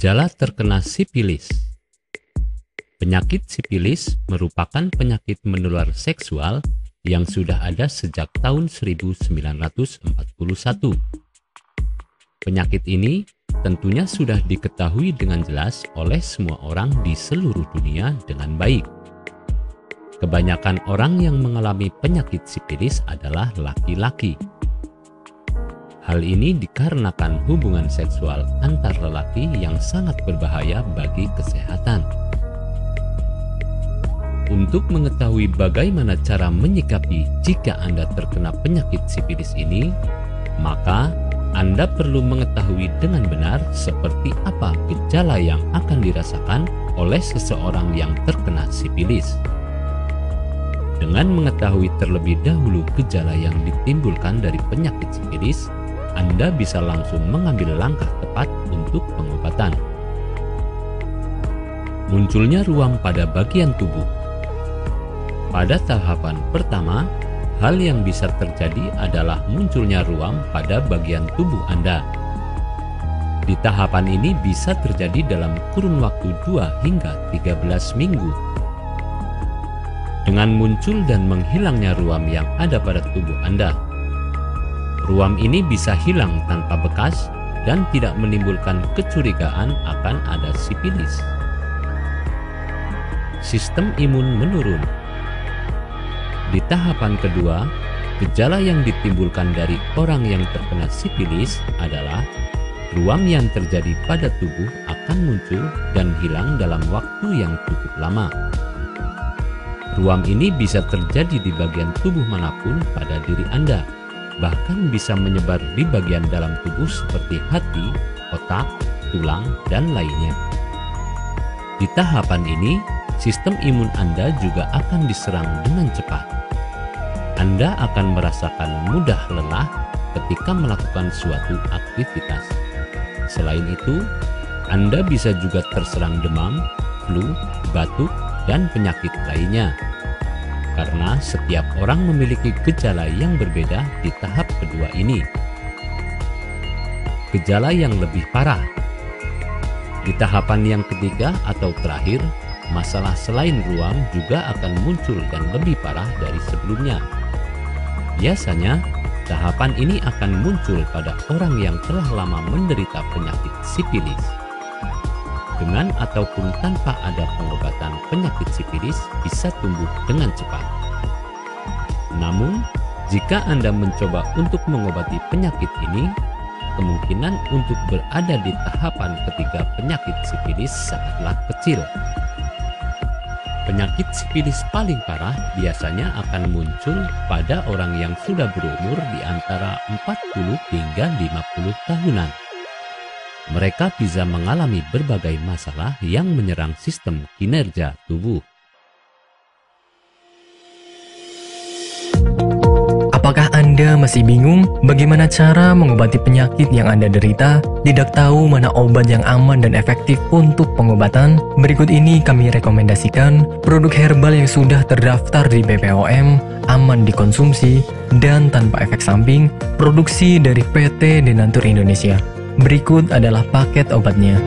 Gejala terkena sipilis. Penyakit sipilis merupakan penyakit menular seksual yang sudah ada sejak tahun 1941. Penyakit ini tentunya sudah diketahui dengan jelas oleh semua orang di seluruh dunia dengan baik. Kebanyakan orang yang mengalami penyakit sipilis adalah laki-laki. Hal ini dikarenakan hubungan seksual antar lelaki yang sangat berbahaya bagi kesehatan. Untuk mengetahui bagaimana cara menyikapi jika Anda terkena penyakit sipilis ini, maka Anda perlu mengetahui dengan benar seperti apa gejala yang akan dirasakan oleh seseorang yang terkena sipilis. Dengan mengetahui terlebih dahulu gejala yang ditimbulkan dari penyakit sipilis, Anda bisa langsung mengambil langkah tepat untuk pengobatan. Munculnya ruam pada bagian tubuh. Pada tahapan pertama, hal yang bisa terjadi adalah munculnya ruam pada bagian tubuh Anda. Di tahapan ini bisa terjadi dalam kurun waktu 2 hingga 13 minggu. Dengan muncul dan menghilangnya ruam yang ada pada tubuh Anda, ruam ini bisa hilang tanpa bekas dan tidak menimbulkan kecurigaan akan ada sipilis. Sistem imun menurun. Di tahapan kedua, gejala yang ditimbulkan dari orang yang terkena sipilis adalah ruam yang terjadi pada tubuh akan muncul dan hilang dalam waktu yang cukup lama. Ruam ini bisa terjadi di bagian tubuh manapun pada diri Anda, bahkan bisa menyebar di bagian dalam tubuh seperti hati, otak, tulang, dan lainnya. Di tahapan ini, sistem imun Anda juga akan diserang dengan cepat. Anda akan merasakan mudah lelah ketika melakukan suatu aktivitas. Selain itu, Anda bisa juga terserang demam, flu, batuk, dan penyakit lainnya. Karena setiap orang memiliki gejala yang berbeda di tahap kedua ini. Gejala yang lebih parah. Di tahapan yang ketiga atau terakhir, masalah selain ruam juga akan muncul dan lebih parah dari sebelumnya. Biasanya, tahapan ini akan muncul pada orang yang telah lama menderita penyakit sipilis. Dengan ataupun tanpa ada pengobatan, penyakit sipilis bisa tumbuh dengan cepat. Namun, jika Anda mencoba untuk mengobati penyakit ini, kemungkinan untuk berada di tahapan ketiga penyakit sipilis sangatlah kecil. Penyakit sipilis paling parah biasanya akan muncul pada orang yang sudah berumur di antara 40 hingga 50 tahunan. Mereka bisa mengalami berbagai masalah yang menyerang sistem kinerja tubuh. Apakah Anda masih bingung bagaimana cara mengobati penyakit yang Anda derita? Tidak tahu mana obat yang aman dan efektif untuk pengobatan? Berikut ini kami rekomendasikan produk herbal yang sudah terdaftar di BPOM, aman dikonsumsi, dan tanpa efek samping, produksi dari PT Denatur Indonesia. Berikut adalah paket obatnya.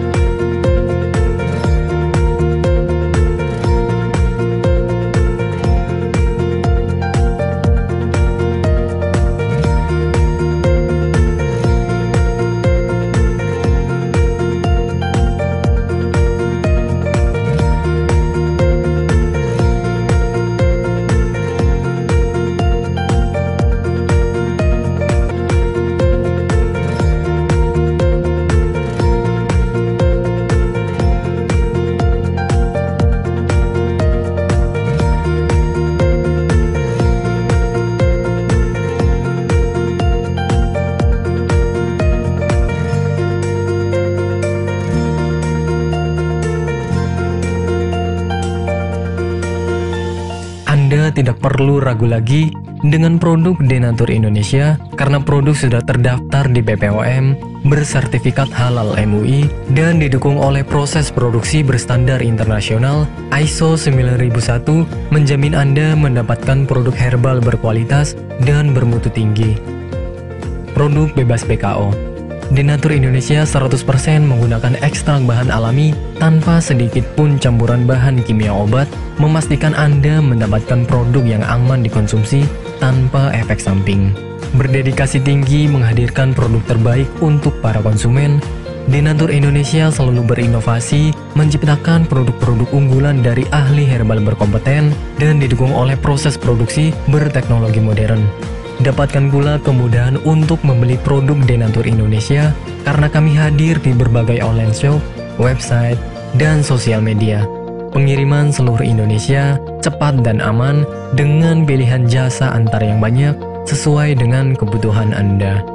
Anda tidak perlu ragu lagi dengan produk Denatur Indonesia karena produk sudah terdaftar di BPOM, bersertifikat halal MUI, dan didukung oleh proses produksi berstandar internasional ISO 9001, menjamin Anda mendapatkan produk herbal berkualitas dan bermutu tinggi. Produk bebas BKO. Denatur Indonesia 100% menggunakan ekstrak bahan alami tanpa sedikit pun campuran bahan kimia obat, memastikan Anda mendapatkan produk yang aman dikonsumsi tanpa efek samping. Berdedikasi tinggi menghadirkan produk terbaik untuk para konsumen, Denatur Indonesia selalu berinovasi, menciptakan produk-produk unggulan dari ahli herbal berkompeten dan didukung oleh proses produksi berteknologi modern. Dapatkan pula kemudahan untuk membeli produk Denatur Indonesia karena kami hadir di berbagai online shop, website, dan sosial media. Pengiriman seluruh Indonesia cepat dan aman dengan pilihan jasa antar yang banyak sesuai dengan kebutuhan Anda.